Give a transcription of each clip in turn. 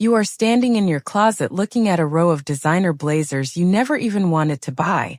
You are standing in your closet looking at a row of designer blazers you never even wanted to buy,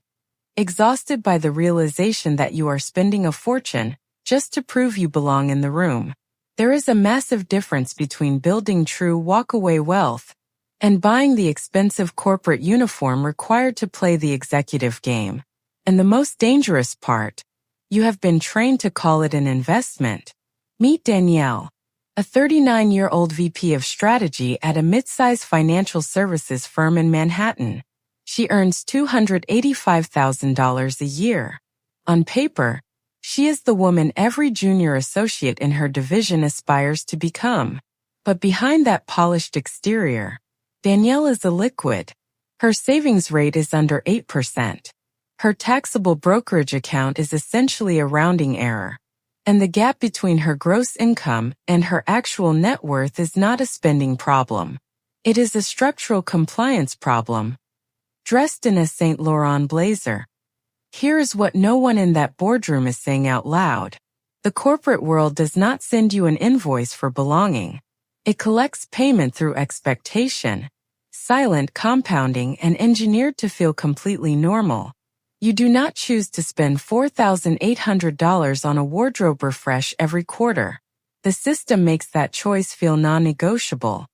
exhausted by the realization that you are spending a fortune just to prove you belong in the room. There is a massive difference between building true walk-away wealth and buying the expensive corporate uniform required to play the executive game. And the most dangerous part, you have been trained to call it an investment. Meet Danielle, a 39-year-old VP of strategy at a mid-size financial services firm in Manhattan. She earns $285,000 a year. On paper, she is the woman every junior associate in her division aspires to become. But behind that polished exterior, Danielle is a liquid. Her savings rate is under 8%. Her taxable brokerage account is essentially a rounding error. And the gap between her gross income and her actual net worth is not a spending problem. It is a structural compliance problem. Dressed in a Saint Laurent blazer. Here is what no one in that boardroom is saying out loud. The corporate world does not send you an invoice for belonging. It collects payment through expectation, silent compounding, and engineered to feel completely normal. You do not choose to spend $4,800 on a wardrobe refresh every quarter. The system makes that choice feel non-negotiable.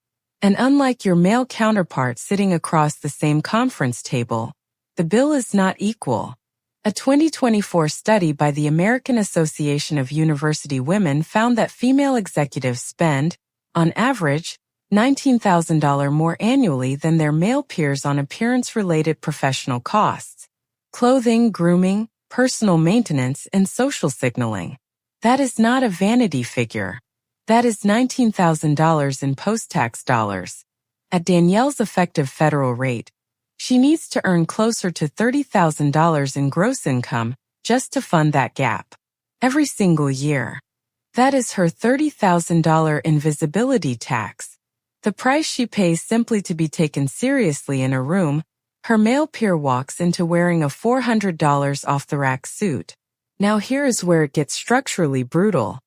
And unlike your male counterpart sitting across the same conference table, the bill is not equal. A 2024 study by the American Association of University Women found that female executives spend, on average, $19,000 more annually than their male peers on appearance-related professional costs. Clothing, grooming, personal maintenance, and social signaling. That is not a vanity figure. That is $19,000 in post-tax dollars. At Danielle's effective federal rate, she needs to earn closer to $30,000 in gross income just to fund that gap. Every single year. That is her $30,000 invisibility tax. The price she pays simply to be taken seriously in a room her male peer walks into wearing a $400 off-the-rack suit. Now here is where it gets structurally brutal.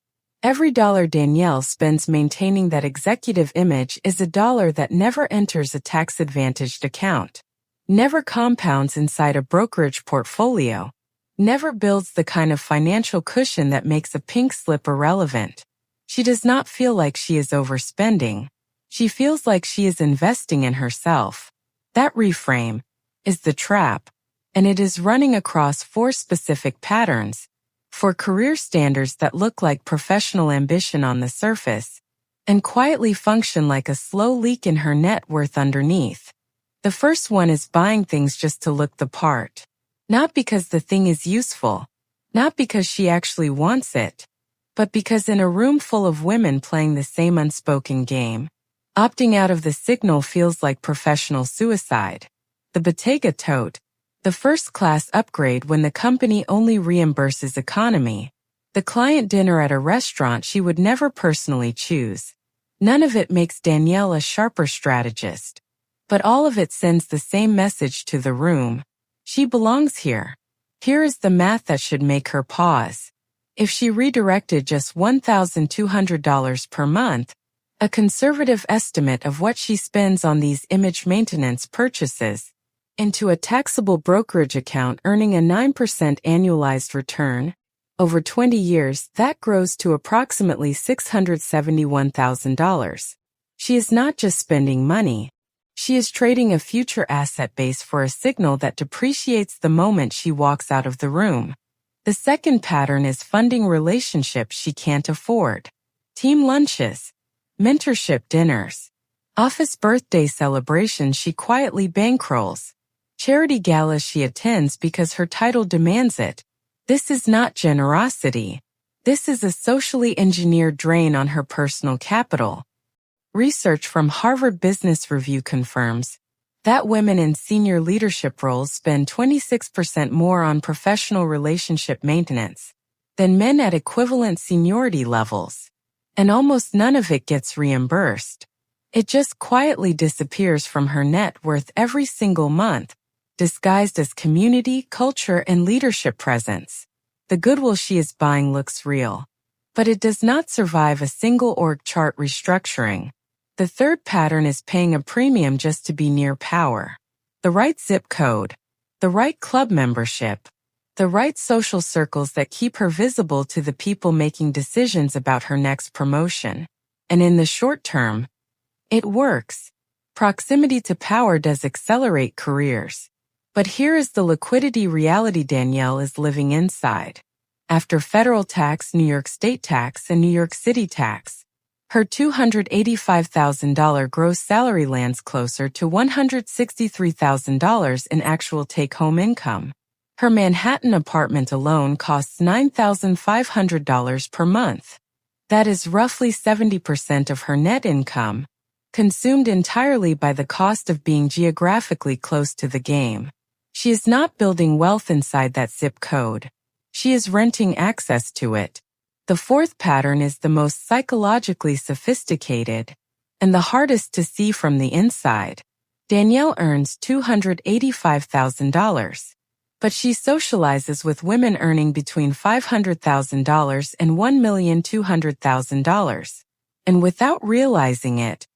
Every dollar Danielle spends maintaining that executive image is a dollar that never enters a tax-advantaged account, never compounds inside a brokerage portfolio, never builds the kind of financial cushion that makes a pink slip irrelevant. She does not feel like she is overspending. She feels like she is investing in herself. That reframe is the trap, and it is running across 4 specific patterns, for career standards that look like professional ambition on the surface, and quietly function like a slow leak in her net worth underneath. The first one is buying things just to look the part. Not because the thing is useful, not because she actually wants it, but because in a room full of women playing the same unspoken game, opting out of the signal feels like professional suicide. The Bottega tote, the first-class upgrade when the company only reimburses economy, the client dinner at a restaurant she would never personally choose. None of it makes Danielle a sharper strategist, but all of it sends the same message to the room. She belongs here. Here is the math that should make her pause. If she redirected just $1,200 per month, a conservative estimate of what she spends on these image maintenance purchases, into a taxable brokerage account earning a 9% annualized return, over 20 years that grows to approximately $671,000. She is not just spending money. She is trading a future asset base for a signal that depreciates the moment she walks out of the room. The second pattern is funding relationships she can't afford. Team lunches, mentorship dinners, office birthday celebrations she quietly bankrolls, charity galas she attends because her title demands it. This is not generosity. This is a socially engineered drain on her personal capital. Research from Harvard Business Review confirms that women in senior leadership roles spend 26% more on professional relationship maintenance than men at equivalent seniority levels, and almost none of it gets reimbursed. It just quietly disappears from her net worth every single month, disguised as community, culture, and leadership presence. The goodwill she is buying looks real, but it does not survive a single org chart restructuring. The third pattern is paying a premium just to be near power. The right zip code, the right club membership, the right social circles that keep her visible to the people making decisions about her next promotion. And in the short term, it works. Proximity to power does accelerate careers. But here is the liquidity reality Danielle is living inside. After federal tax, New York state tax, and New York City tax, her $285,000 gross salary lands closer to $163,000 in actual take-home income. Her Manhattan apartment alone costs $9,500 per month. That is roughly 70% of her net income, consumed entirely by the cost of being geographically close to the game. She is not building wealth inside that zip code. She is renting access to it. The fourth pattern is the most psychologically sophisticated and the hardest to see from the inside. Danielle earns $285,000, but she socializes with women earning between $500,000 and $1,200,000. And without realizing it,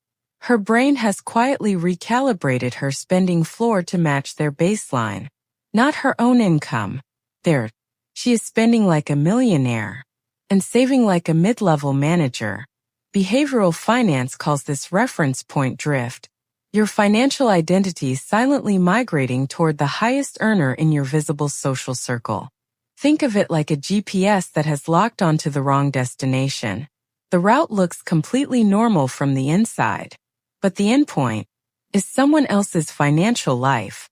her brain has quietly recalibrated her spending floor to match their baseline, not her own income. She is spending like a millionaire and saving like a mid-level manager. Behavioral finance calls this reference point drift. Your financial identity silently migrating toward the highest earner in your visible social circle. Think of it like a GPS that has locked onto the wrong destination. The route looks completely normal from the inside, but the endpoint is someone else's financial life.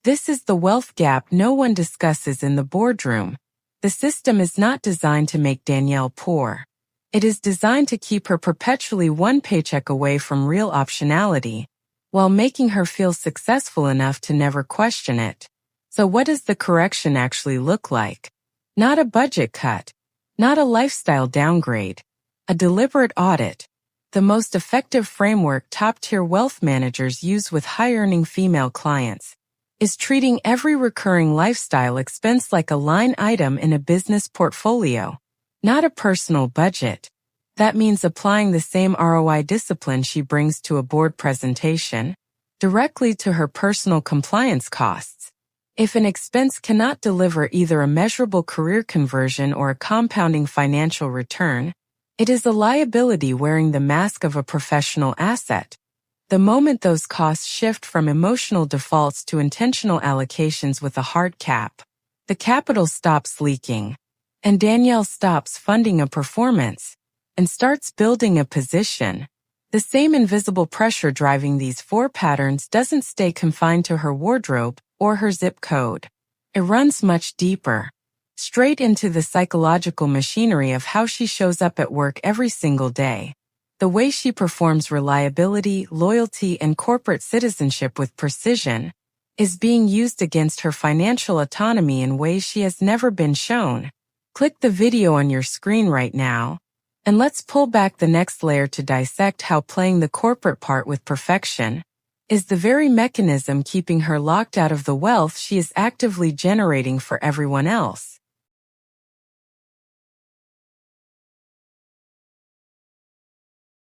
This is the wealth gap no one discusses in the boardroom. The system is not designed to make Danielle poor. It is designed to keep her perpetually one paycheck away from real optionality, while making her feel successful enough to never question it. So what does the correction actually look like? Not a budget cut, not a lifestyle downgrade, a deliberate audit. The most effective framework top-tier wealth managers use with high-earning female clients is treating every recurring lifestyle expense like a line item in a business portfolio, not a personal budget. That means applying the same ROI discipline she brings to a board presentation directly to her personal compliance costs. If an expense cannot deliver either a measurable career conversion or a compounding financial return, it is a liability wearing the mask of a professional asset. The moment those costs shift from emotional defaults to intentional allocations with a hard cap, the capital stops leaking, and Danielle stops funding a performance and starts building a position. The same invisible pressure driving these four patterns doesn't stay confined to her wardrobe or her zip code. It runs much deeper, straight into the psychological machinery of how she shows up at work every single day. The way she performs reliability, loyalty, and corporate citizenship with precision is being used against her financial autonomy in ways she has never been shown. Click the video on your screen right now, and let's pull back the next layer to dissect how playing the corporate part with perfection is the very mechanism keeping her locked out of the wealth she is actively generating for everyone else.